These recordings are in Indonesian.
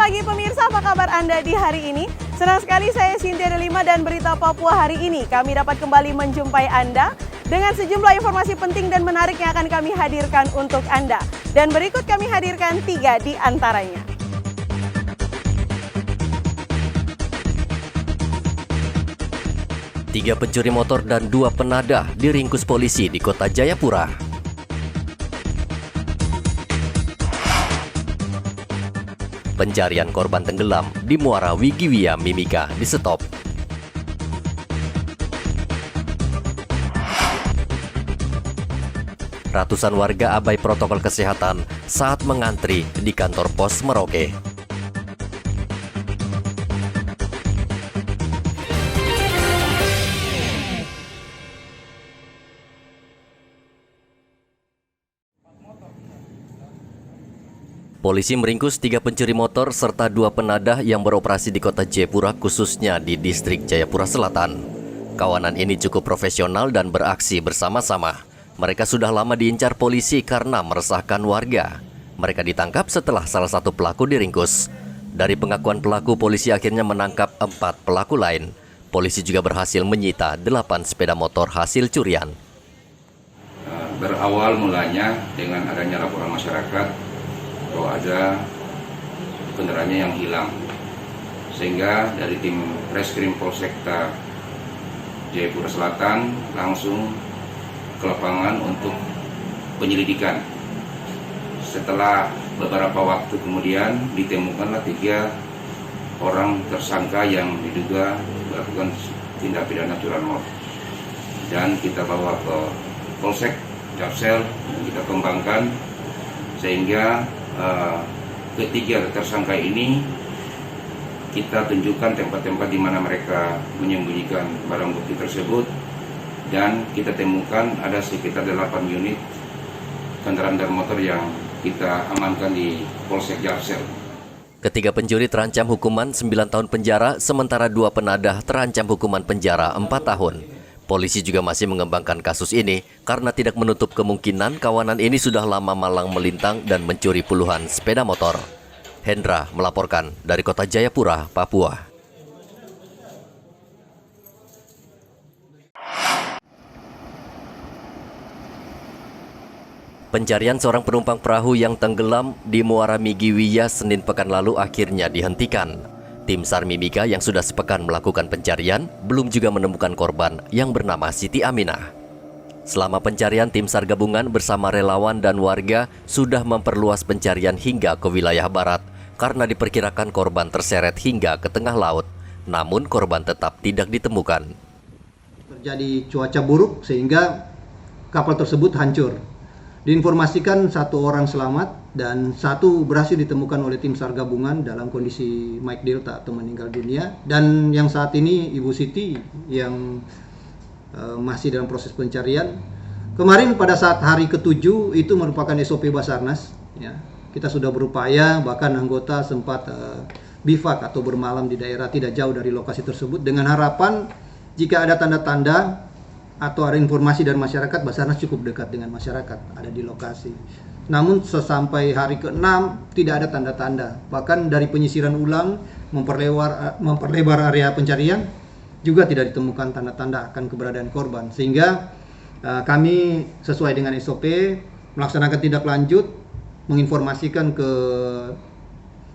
pagi pemirsa, apa kabar Anda di hari ini? Senang sekali saya Cynthia Delima dan Berita Papua hari ini. Kami dapat kembali menjumpai Anda dengan sejumlah informasi penting dan menarik yang akan kami hadirkan untuk Anda. Dan berikut kami hadirkan 3 di antaranya. Tiga pencuri motor dan 2 penadah diringkus polisi di Kota Jayapura. Pencarian korban tenggelam di Muara Wigiwia Mimika di stop. Ratusan warga abai protokol kesehatan saat mengantri di kantor pos Merauke. Polisi meringkus 3 pencuri motor serta 2 penadah yang beroperasi di Kota Jayapura, khususnya di distrik Jayapura Selatan. Kawanan ini cukup profesional dan beraksi bersama-sama. Mereka sudah lama diincar polisi karena meresahkan warga. Mereka ditangkap setelah salah satu pelaku diringkus. Dari pengakuan pelaku, polisi akhirnya menangkap 4 pelaku lain. Polisi juga berhasil menyita 8 sepeda motor hasil curian. Berawal mulanya dengan adanya laporan masyarakat bahwa ada kendaraannya yang hilang, sehingga dari tim Reskrim Polsekta Jayapura Selatan langsung ke lapangan untuk penyelidikan. Setelah beberapa waktu kemudian ditemukanlah 3 orang tersangka yang diduga melakukan tindak pidana curanmor, dan kita bawa ke Polsek Jaksel dan kita kembangkan sehingga ketiga tersangka ini kita tunjukkan tempat-tempat di mana mereka menyembunyikan barang bukti tersebut, dan kita temukan ada sekitar 8 unit kendaraan bermotor yang kita amankan di Polsek Jaksel. Ketiga pencuri terancam hukuman 9 tahun penjara, sementara 2 penadah terancam hukuman penjara 4 tahun. Polisi juga masih mengembangkan kasus ini karena tidak menutup kemungkinan kawanan ini sudah lama malang melintang dan mencuri puluhan sepeda motor. Hendra melaporkan dari Kota Jayapura, Papua. Pencarian seorang penumpang perahu yang tenggelam di Muara Wigiwia Senin pekan lalu akhirnya dihentikan. Tim SAR Mimika yang sudah sepekan melakukan pencarian belum juga menemukan korban yang bernama Siti Aminah. Selama pencarian, tim SAR gabungan bersama relawan dan warga sudah memperluas pencarian hingga ke wilayah barat karena diperkirakan korban terseret hingga ke tengah laut. Namun korban tetap tidak ditemukan. Terjadi cuaca buruk sehingga kapal tersebut hancur. Diinformasikan 1 orang selamat dan 1 berhasil ditemukan oleh tim SAR gabungan dalam kondisi Mike Delta atau meninggal dunia, dan yang saat ini Ibu Siti yang masih dalam proses pencarian. Kemarin pada saat hari ke-7 itu merupakan SOP Basarnas ya. Kita sudah berupaya, bahkan anggota sempat bivak atau bermalam di daerah tidak jauh dari lokasi tersebut dengan harapan jika ada tanda-tanda atau ada informasi dari masyarakat, Basarnas cukup dekat dengan masyarakat, ada di lokasi. Namun sesampai hari ke-6 tidak ada tanda-tanda. Bahkan dari penyisiran ulang memperlebar area pencarian juga tidak ditemukan tanda-tanda akan keberadaan korban. Sehingga kami sesuai dengan SOP melaksanakan tindak lanjut, menginformasikan ke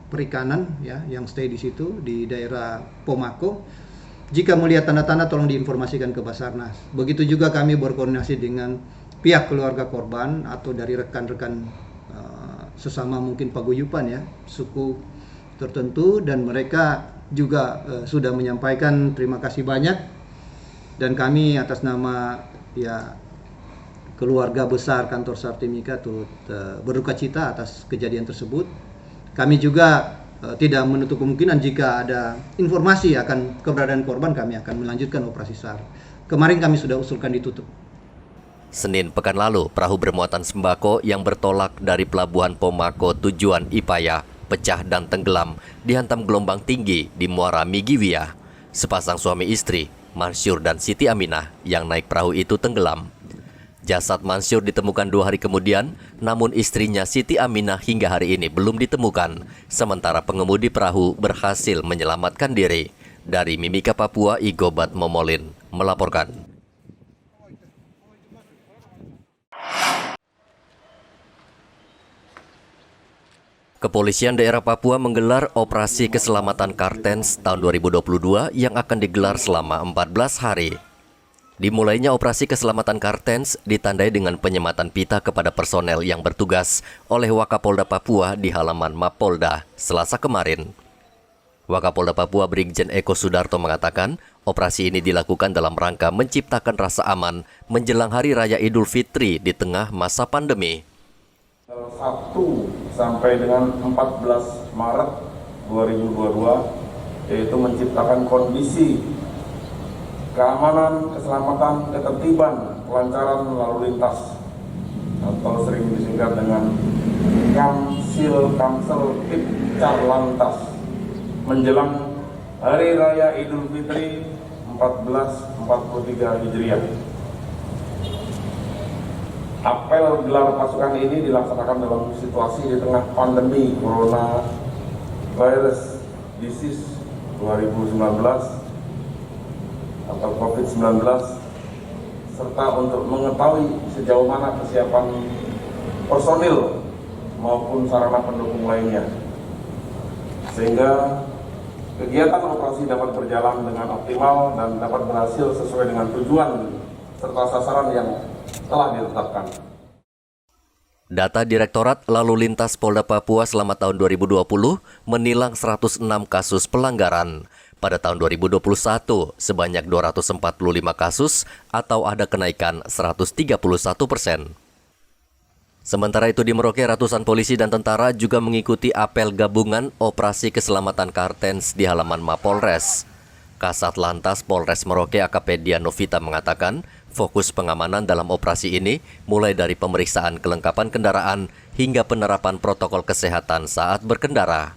perikanan ya yang stay di situ di daerah Pomako. Jika melihat tanda-tanda tolong diinformasikan ke Basarnas. Begitu juga kami berkoordinasi dengan pihak keluarga korban atau dari rekan-rekan sesama mungkin paguyuban ya, suku tertentu, dan mereka juga sudah menyampaikan terima kasih banyak, dan kami atas nama ya keluarga besar kantor SAR Timika turut berduka cita atas kejadian tersebut. Kami juga tidak menutup kemungkinan jika ada informasi akan keberadaan korban, kami akan melanjutkan operasi SAR. Kemarin kami sudah usulkan ditutup. Senin pekan lalu, perahu bermuatan sembako yang bertolak dari pelabuhan Pomako tujuan Ipaya pecah dan tenggelam dihantam gelombang tinggi di Muara Wigiwia. Sepasang suami istri, Mansyur dan Siti Aminah, yang naik perahu itu tenggelam. Jasad Mansur ditemukan 2 hari kemudian, namun istrinya Siti Aminah hingga hari ini belum ditemukan. Sementara pengemudi perahu berhasil menyelamatkan diri. Dari Mimika, Papua, Igobat Momolin melaporkan. Kepolisian daerah Papua menggelar operasi keselamatan Kartens tahun 2022 yang akan digelar selama 14 hari. Dimulainya operasi keselamatan Kartens ditandai dengan penyematan pita kepada personel yang bertugas oleh Wakapolda Papua di halaman Mapolda Selasa kemarin. Wakapolda Papua Brigjen Eko Sudarto mengatakan, operasi ini dilakukan dalam rangka menciptakan rasa aman menjelang Hari Raya Idul Fitri di tengah masa pandemi. 1 sampai dengan 14 Maret 2022, yaitu menciptakan kondisi keamanan, keselamatan, ketertiban, kelancaran lalu lintas atau sering disingkat dengan Kamsel Tipcar-Lantas menjelang Hari Raya Idul Fitri 1443 Hijriah. Apel gelar pasukan ini dilaksanakan dalam situasi di tengah pandemi Coronavirus Disease 2019 atau COVID-19, serta untuk mengetahui sejauh mana kesiapan personil maupun sarana pendukung lainnya, sehingga kegiatan operasi dapat berjalan dengan optimal dan dapat berhasil sesuai dengan tujuan serta sasaran yang telah ditetapkan. Data Direktorat Lalu Lintas Polda Papua selama tahun 2020 menilang 106 kasus pelanggaran. Pada tahun 2021, sebanyak 245 kasus atau ada kenaikan 131%. Sementara itu di Merauke, ratusan polisi dan tentara juga mengikuti apel gabungan operasi keselamatan Kartens di halaman Mapolres. Kasat Lantas Polres Merauke AKP Dian Novita mengatakan, fokus pengamanan dalam operasi ini mulai dari pemeriksaan kelengkapan kendaraan hingga penerapan protokol kesehatan saat berkendara.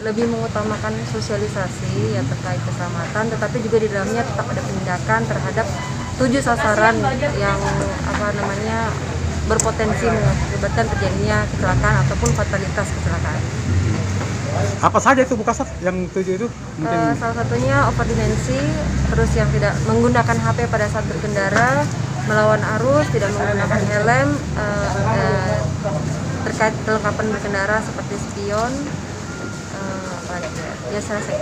Lebih mengutamakan sosialisasi ya terkait keselamatan, tetapi juga di dalamnya tetap ada penindakan terhadap 7 sasaran yang berpotensi mengakibatkan terjadinya kecelakaan ataupun fatalitas kecelakaan. Apa saja itu Bu Kasat yang 7 itu? Salah satunya overdimensi, terus yang tidak menggunakan HP pada saat berkendara, melawan arus, tidak menggunakan helm, terkait kelengkapan berkendara seperti spion. Ya, selesai.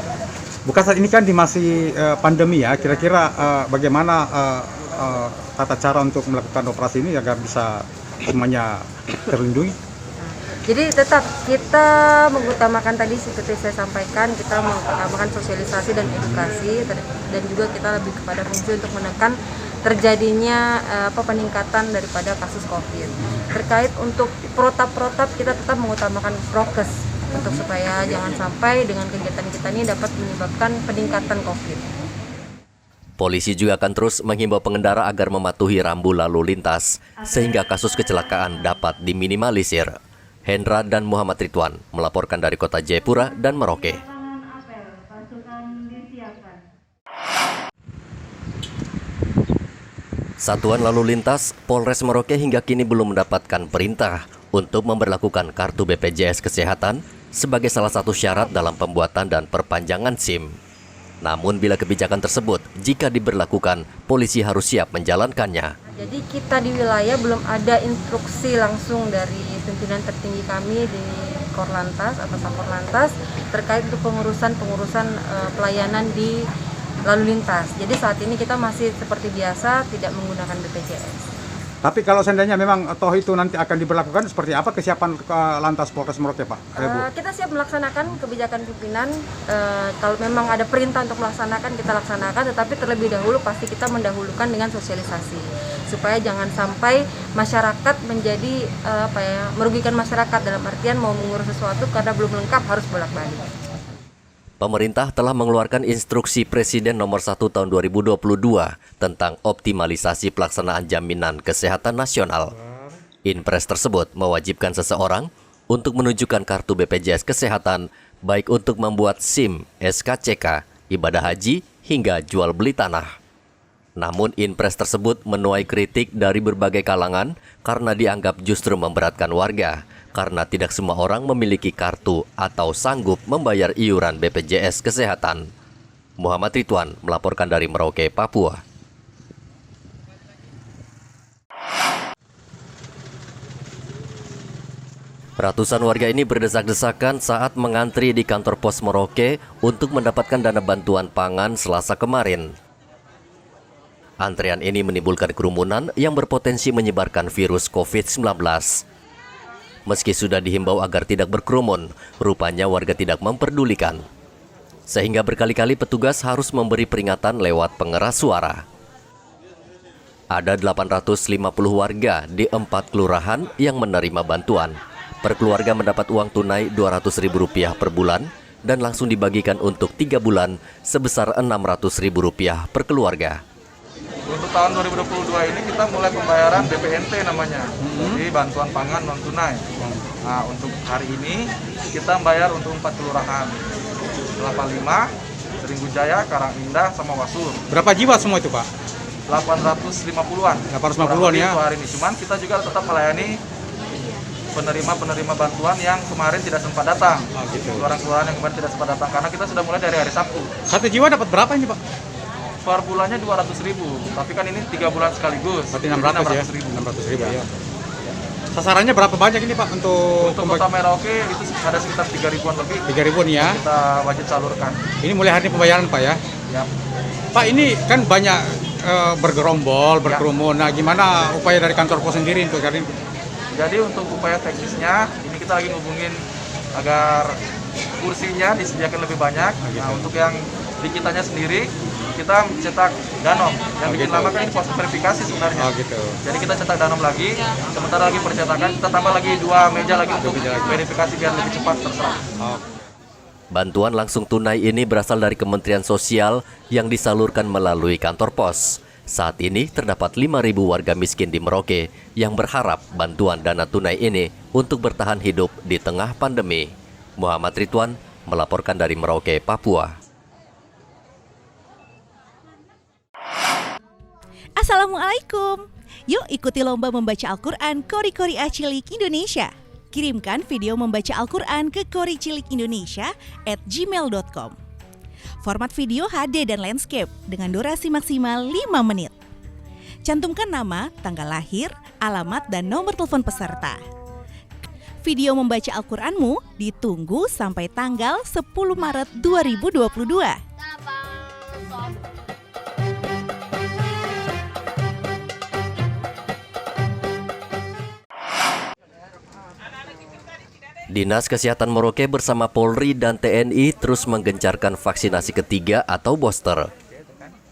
Bu Kasat, ini kan di masih pandemi ya, kira-kira bagaimana tata cara untuk melakukan operasi ini agar bisa semuanya terlindungi? Jadi tetap kita mengutamakan tadi seperti saya sampaikan, kita mengutamakan sosialisasi dan edukasi, dan juga kita lebih kepada fungsi untuk menekan terjadinya peningkatan daripada kasus COVID. Terkait untuk protap kita tetap mengutamakan prokes untuk supaya jangan sampai dengan kegiatan kita ini dapat menyebabkan peningkatan COVID. Polisi juga akan terus menghimbau pengendara agar mematuhi rambu lalu lintas sehingga kasus kecelakaan dapat diminimalisir. Hendra dan Muhammad Ridwan melaporkan dari kota Jayapura dan Merauke. Satuan Lalu Lintas Polres Merauke hingga kini belum mendapatkan perintah untuk memberlakukan kartu BPJS Kesehatan sebagai salah satu syarat dalam pembuatan dan perpanjangan SIM. Namun bila kebijakan tersebut jika diberlakukan, polisi harus siap menjalankannya. Jadi kita di wilayah belum ada instruksi langsung dari pimpinan tertinggi kami di Korlantas atau Sakorlantas terkait untuk pengurusan pelayanan di lalu lintas. Jadi saat ini kita masih seperti biasa tidak menggunakan BPJS. Tapi kalau seandainya memang toh itu nanti akan diberlakukan, seperti apa kesiapan Lantas Polres Merauke, Pak? Kita siap melaksanakan kebijakan pimpinan. Kalau memang ada perintah untuk melaksanakan, kita laksanakan. Tetapi terlebih dahulu pasti kita mendahulukan dengan sosialisasi, supaya jangan sampai masyarakat menjadi merugikan masyarakat dalam artian mau mengurus sesuatu karena belum lengkap harus bolak-balik. Pemerintah telah mengeluarkan instruksi Presiden nomor 1 tahun 2022 tentang optimalisasi pelaksanaan jaminan kesehatan nasional. Inpres tersebut mewajibkan seseorang untuk menunjukkan kartu BPJS Kesehatan baik untuk membuat SIM, SKCK, ibadah haji, hingga jual beli tanah. Namun impres tersebut menuai kritik dari berbagai kalangan karena dianggap justru memberatkan warga karena tidak semua orang memiliki kartu atau sanggup membayar iuran BPJS Kesehatan. Muhammad Ridwan melaporkan dari Merauke, Papua. Ratusan warga ini berdesak-desakan saat mengantri di kantor pos Merauke untuk mendapatkan dana bantuan pangan Selasa kemarin. Antrean ini menimbulkan kerumunan yang berpotensi menyebarkan virus COVID-19. Meski sudah dihimbau agar tidak berkerumun, rupanya warga tidak memperdulikan. Sehingga berkali-kali petugas harus memberi peringatan lewat pengeras suara. Ada 850 warga di 4 kelurahan yang menerima bantuan. Per keluarga mendapat uang tunai Rp200.000 per bulan dan langsung dibagikan untuk 3 bulan sebesar Rp600.000 per keluarga. Untuk tahun 2022 ini kita mulai pembayaran BPNT namanya, jadi bantuan pangan non tunai. Nah, untuk hari ini kita membayar untuk 4 kelurahan, 85, Seringgunjaya, Karangindah, sama Wasur. Berapa jiwa semua itu, Pak? 850-an. 850-an ya. Hari ini. Cuman kita juga tetap melayani penerima bantuan yang kemarin tidak sempat datang. Kelurahan-kelurahan yang kemarin tidak sempat datang karena kita sudah mulai dari hari Sabtu. 1 jiwa dapat berapa ini, Pak? Per bulannya 200.000, tapi kan ini 3 bulan sekaligus. Berarti 600.000 ya. Sasarannya berapa banyak ini, Pak, untuk Kota Merauke itu ada sekitar 3.000-an lebih. 3.000-an ya. Kita wajib salurkan. Ini mulai hari ini pembayaran, Pak ya. Ya. Pak, ini kan banyak bergerombol, berkerumun. Nah, gimana upaya dari kantor pos sendiri untuk hari ini? Jadi untuk upaya teknisnya ini kita lagi ngubungin agar kursinya disediakan lebih banyak. Nah, untuk yang di kitanya sendiri kita cetak danom. Yang bikin lama kan ini proses verifikasi sebenarnya. Jadi kita cetak danom lagi. Sementara lagi percetakan kita tambah lagi 2 meja lagi untuk verifikasi biar lebih cepat terserah. Bantuan langsung tunai ini berasal dari Kementerian Sosial yang disalurkan melalui kantor pos. Saat ini terdapat 5.000 warga miskin di Merauke yang berharap bantuan dana tunai ini untuk bertahan hidup di tengah pandemi. Muhammad Ridwan melaporkan dari Merauke, Papua. Assalamualaikum. Yuk ikuti lomba membaca Al-Quran Kori-Kori Cilik Indonesia. Kirimkan video membaca Al-Quran ke koricilikindonesia@gmail.com. Format video HD dan landscape dengan durasi maksimal 5 menit. Cantumkan nama, tanggal lahir, alamat, dan nomor telepon peserta. Video membaca Al-Quranmu ditunggu sampai tanggal 10 Maret 2022. Dinas Kesehatan Merauke bersama Polri dan TNI terus menggencarkan vaksinasi ketiga atau booster.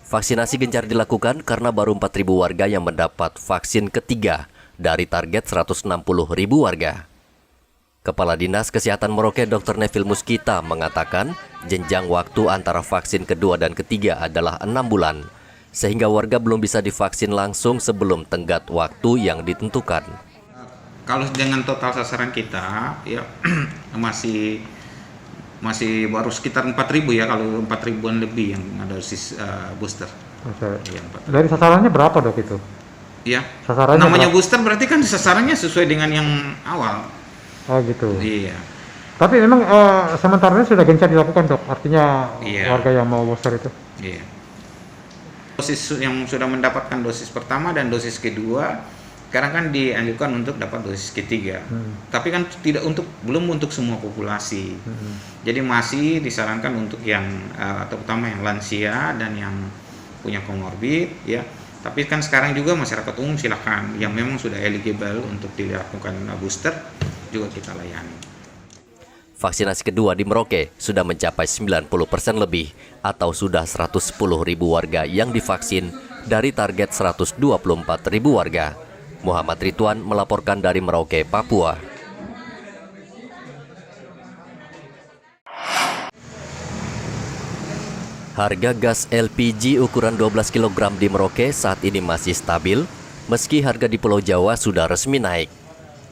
Vaksinasi gencar dilakukan karena baru 4.000 warga yang mendapat vaksin ketiga dari target 160.000 warga. Kepala Dinas Kesehatan Merauke Dr. Neville Muskita mengatakan jenjang waktu antara vaksin kedua dan ketiga adalah 6 bulan, sehingga warga belum bisa divaksin langsung sebelum tenggat waktu yang ditentukan. Kalau dengan total sasaran kita ya masih baru sekitar 4.000 ya, kalau 4.000-an lebih yang ada dosis booster. Ya, dari sasarannya berapa, Dok, itu? Ya. Sasarannya namanya berapa? Booster berarti kan sasarannya sesuai dengan yang awal. Oh gitu. Iya. Tapi memang sementara ini sudah gencar dilakukan, Dok. Artinya warga yang mau booster itu. Iya. Dosis yang sudah mendapatkan dosis pertama dan dosis kedua sekarang kan dianjurkan untuk dapat dosis ketiga, tapi kan belum untuk semua populasi. Jadi masih disarankan untuk yang terutama yang lansia dan yang punya komorbid, ya. Tapi kan sekarang juga masyarakat umum silakan yang memang sudah eligible untuk dilakukan booster juga kita layani. Vaksinasi kedua di Merauke sudah mencapai 90% lebih atau sudah 110.000 warga yang divaksin dari target 124.000 warga. Muhammad Ridwan melaporkan dari Merauke, Papua. Harga gas LPG ukuran 12 kg di Merauke saat ini masih stabil, meski harga di Pulau Jawa sudah resmi naik.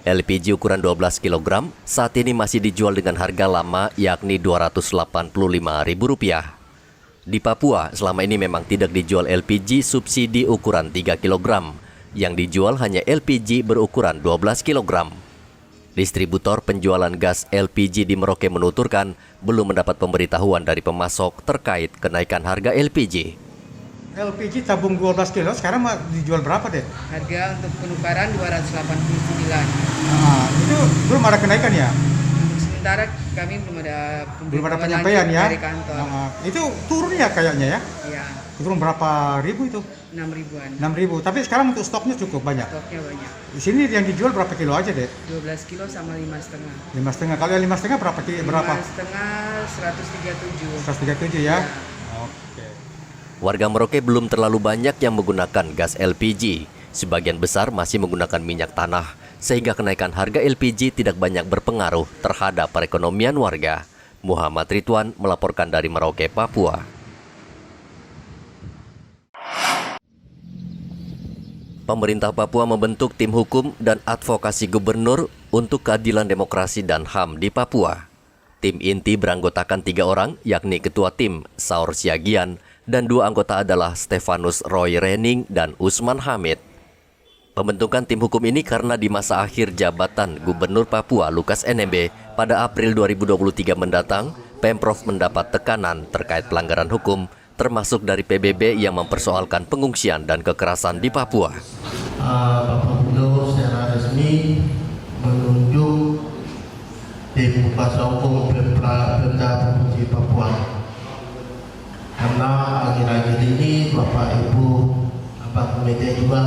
LPG ukuran 12 kg saat ini masih dijual dengan harga lama yakni Rp285.000. Di Papua, selama ini memang tidak dijual LPG subsidi ukuran 3 kg. Yang dijual hanya LPG berukuran 12 kg. Distributor penjualan gas LPG di Merauke menuturkan belum mendapat pemberitahuan dari pemasok terkait kenaikan harga LPG. LPG tabung 12 kilo sekarang dijual berapa deh? Harga untuk penukaran 289. Nah, itu belum ada kenaikan ya? Sementara kami belum ada penyampaian ya? dari kantor. Itu turun ya kayaknya ya? Iya. Turun berapa ribu itu? 6.000-an. 6.000. Tapi sekarang untuk stoknya cukup banyak. Stoknya banyak. Di sini yang dijual berapa kilo aja deh? 12 kilo sama 5,5. 5,5. Kalau yang 5,5 berapa? 5,5 137. 137 ya? Ya. Oke. Warga Merauke belum terlalu banyak yang menggunakan gas LPG. Sebagian besar masih menggunakan minyak tanah, sehingga kenaikan harga LPG tidak banyak berpengaruh terhadap perekonomian warga. Muhammad Ridwan melaporkan dari Merauke, Papua. Pemerintah Papua membentuk tim hukum dan advokasi gubernur untuk keadilan demokrasi dan HAM di Papua. Tim inti beranggotakan 3 orang, yakni Ketua Tim Saur Siagian, dan 2 anggota adalah Stefanus Roy Rening dan Usman Hamid. Pembentukan tim hukum ini karena di masa akhir jabatan Gubernur Papua Lukas NMB pada April 2023 mendatang, Pemprov mendapat tekanan terkait pelanggaran hukum, termasuk dari PBB yang mempersoalkan pengungsian dan kekerasan di Papua. Bapak Gubernur secara resmi menunjuk tim kuasa hukum Pemda Provinsi Papua. Karena akhir-akhir ini Bapak Ibu Bapak Media juga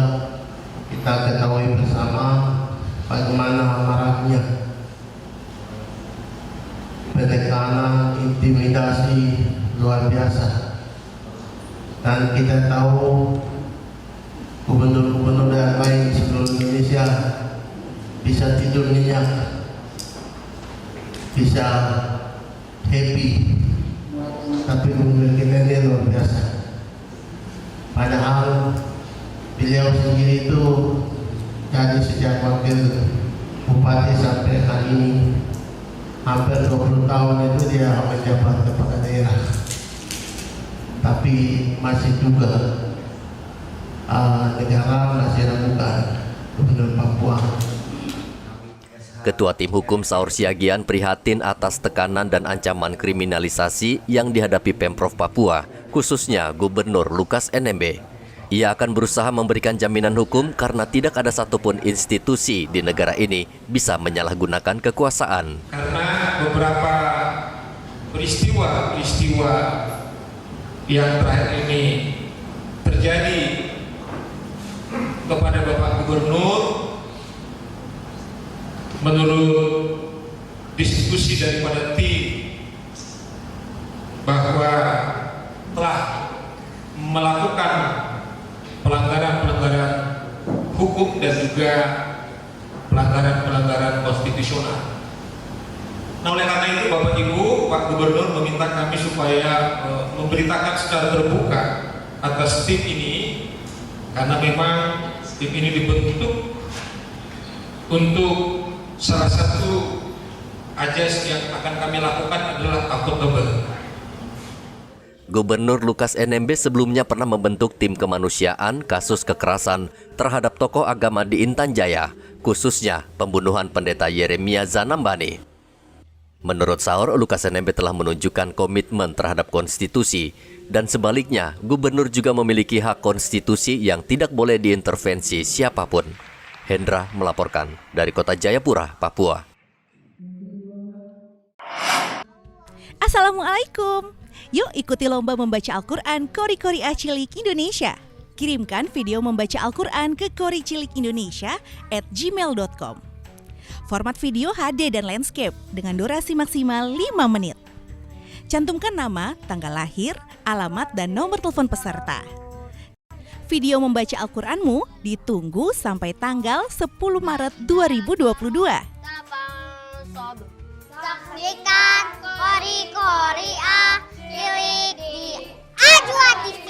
kita ketahui bersama bagaimana maraknya penekanan, intimidasi luar biasa. Dan kita tahu gubernur-gubernur yang lain di seluruh Indonesia bisa tidur nyenyak, bisa happy, tapi gubernur kita ini luar biasa. Padahal beliau sendiri itu jadi sejak wakil bupati sampai hari ini hampir 20 tahun itu dia menjabat kepala daerah. Tapi masih juga negara masih ragukan Gubernur Papua. Ketua Tim Hukum Saur Siagian prihatin atas tekanan dan ancaman kriminalisasi yang dihadapi Pemprov Papua, khususnya Gubernur Lukas NMB. Ia akan berusaha memberikan jaminan hukum karena tidak ada satupun institusi di negara ini bisa menyalahgunakan kekuasaan. Karena beberapa peristiwa yang terakhir ini terjadi kepada Bapak Gubernur, menurut diskusi daripada tim bahwa telah melakukan pelanggaran-pelanggaran hukum dan juga pelanggaran-pelanggaran konstitusional. Nah, oleh karena itu Bapak Ibu, Pak Gubernur meminta kami supaya memberitakan secara terbuka atas tim ini, karena memang tim ini dibentuk untuk salah satu ajas yang akan kami lakukan adalah akuntabel. Gubernur Lukas NMB sebelumnya pernah membentuk tim kemanusiaan kasus kekerasan terhadap tokoh agama di Intan Jaya, khususnya pembunuhan pendeta Yeremia Zanambani. Menurut Saur, Lukas NMB telah menunjukkan komitmen terhadap konstitusi, dan sebaliknya, gubernur juga memiliki hak konstitusi yang tidak boleh diintervensi siapapun. Hendra melaporkan dari Kota Jayapura, Papua. Assalamualaikum. Yuk ikuti lomba membaca Al-Quran Kori Kori Cilik Indonesia. Kirimkan video membaca Al-Quran ke koricilikindonesia@gmail.com. Format video HD dan landscape dengan durasi maksimal 5 menit. Cantumkan nama, tanggal lahir, alamat, dan nomor telepon peserta. Video membaca Al-Quranmu ditunggu sampai tanggal 10 Maret 2022. Saksikan Kori-Kori Cilik di Ajwa TV.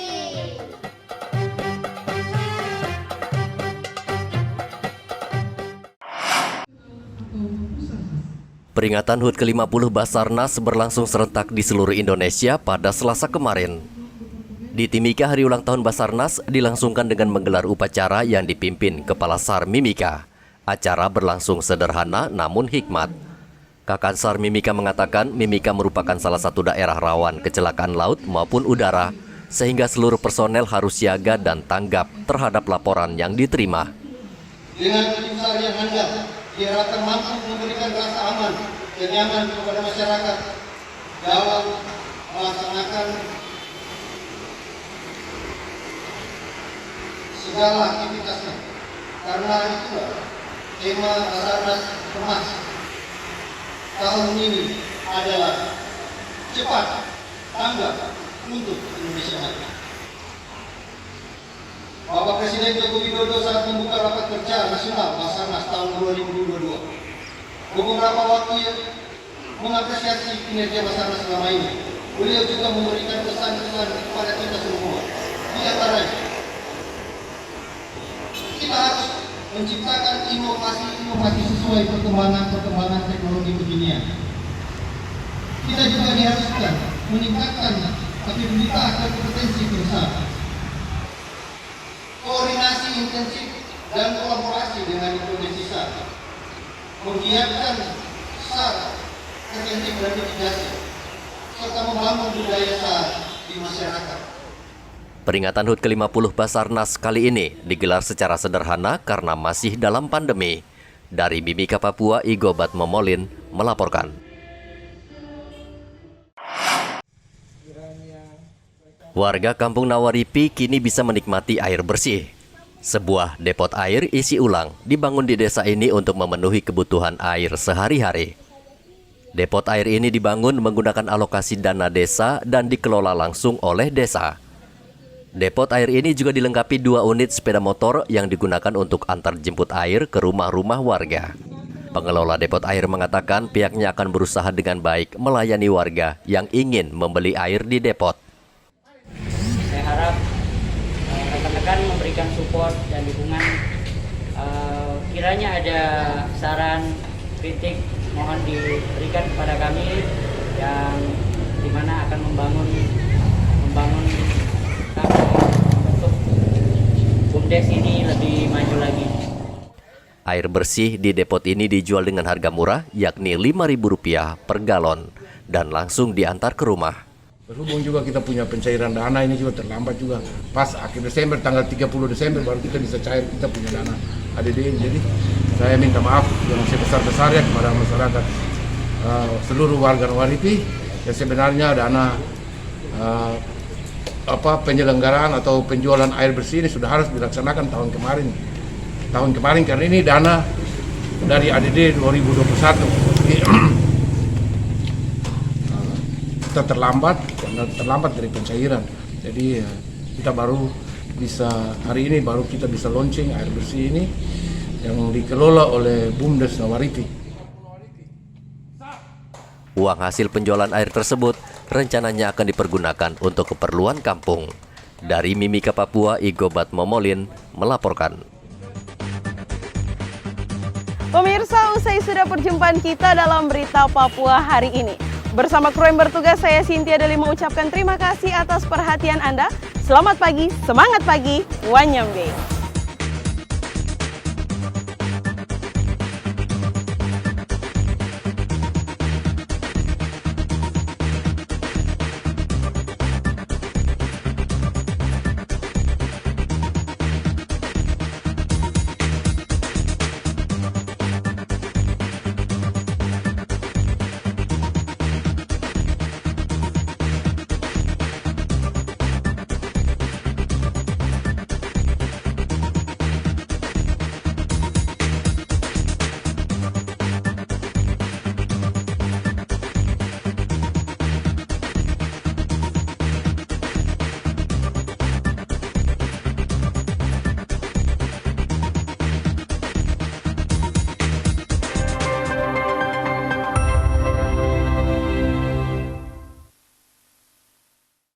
Peringatan HUT ke-50 Basarnas berlangsung serentak di seluruh Indonesia pada Selasa kemarin. Di Timika, hari ulang tahun Basarnas dilangsungkan dengan menggelar upacara yang dipimpin Kepala SAR Mimika. Acara berlangsung sederhana namun hikmat. Kakak SAR Mimika mengatakan Mimika merupakan salah satu daerah rawan kecelakaan laut maupun udara, sehingga seluruh personel harus siaga dan tanggap terhadap laporan yang diterima. Dengan tim SAR yang handal, diharapkan mampu memberikan rasa aman dan nyaman kepada masyarakat dalam melaksanakan segala aktivitasnya. Karena itulah tema Basarnas Kemas tahun ini adalah cepat, tanggap untuk Indonesia Maju. Bapak Presiden Joko Widodo saat membuka rapat kerja nasional Basarnas tahun 2022, beberapa waktu yang mengapresiasi kinerja Basarnas selama ini. Beliau juga memberikan pesan-pesan kepada kita semua. Di antaranya, kita harus menciptakan inovasi sesuai perkembangan teknologi kekinian. Kita juga diharuskan meningkatkan kapabilitas dan kompetensi bersama. Koordinasi intensif dan kolaborasi dengan Indonesia SAR, menggiatkan SAR preventif dan mitigasi, serta membangun budaya SAR di masyarakat. Peringatan HUT ke-50 Basarnas kali ini digelar secara sederhana karena masih dalam pandemi. Dari Mimika, Papua, Igobat Momolin melaporkan. Warga Kampung Nawaripi kini bisa menikmati air bersih. Sebuah depot air isi ulang dibangun di desa ini untuk memenuhi kebutuhan air sehari-hari. Depot air ini dibangun menggunakan alokasi dana desa dan dikelola langsung oleh desa. Depot air ini juga dilengkapi 2 unit sepeda motor yang digunakan untuk antar jemput air ke rumah-rumah warga. Pengelola depot air mengatakan pihaknya akan berusaha dengan baik melayani warga yang ingin membeli air di depot. Saya harap rekan-rekan memberikan support dan dukungan. Kiranya ada saran, kritik, mohon diberikan kepada kami yang dimana akan membangun untuk BUMDes ini lebih maju lagi. Air bersih di depot ini dijual dengan harga murah, yakni Rp5.000 per galon, dan langsung diantar ke rumah. Berhubung juga kita punya pencairan dana ini juga terlambat juga. Pas akhir Desember, tanggal 30 Desember baru kita bisa cair, kita punya dana ADD ini. Jadi saya minta maaf yang sebesar-besarnya kepada masyarakat, seluruh warga Nawaripi yang sebenarnya dana penyelenggaraan atau penjualan air bersih ini sudah harus dilaksanakan tahun kemarin karena ini dana dari ADD 2021. Kita terlambat dari pencairan. Jadi kita baru bisa hari ini kita bisa launching air bersih ini yang dikelola oleh BUMDes Nawaripi. Uang hasil penjualan air tersebut rencananya akan dipergunakan untuk keperluan kampung. Dari Mimika, Papua, Igobat Momolin melaporkan. Pemirsa, usai sudah perjumpaan kita dalam Berita Papua hari ini. Bersama kru yang bertugas, saya Cynthia Deli mengucapkan terima kasih atas perhatian Anda. Selamat pagi, semangat pagi, Wanyambe.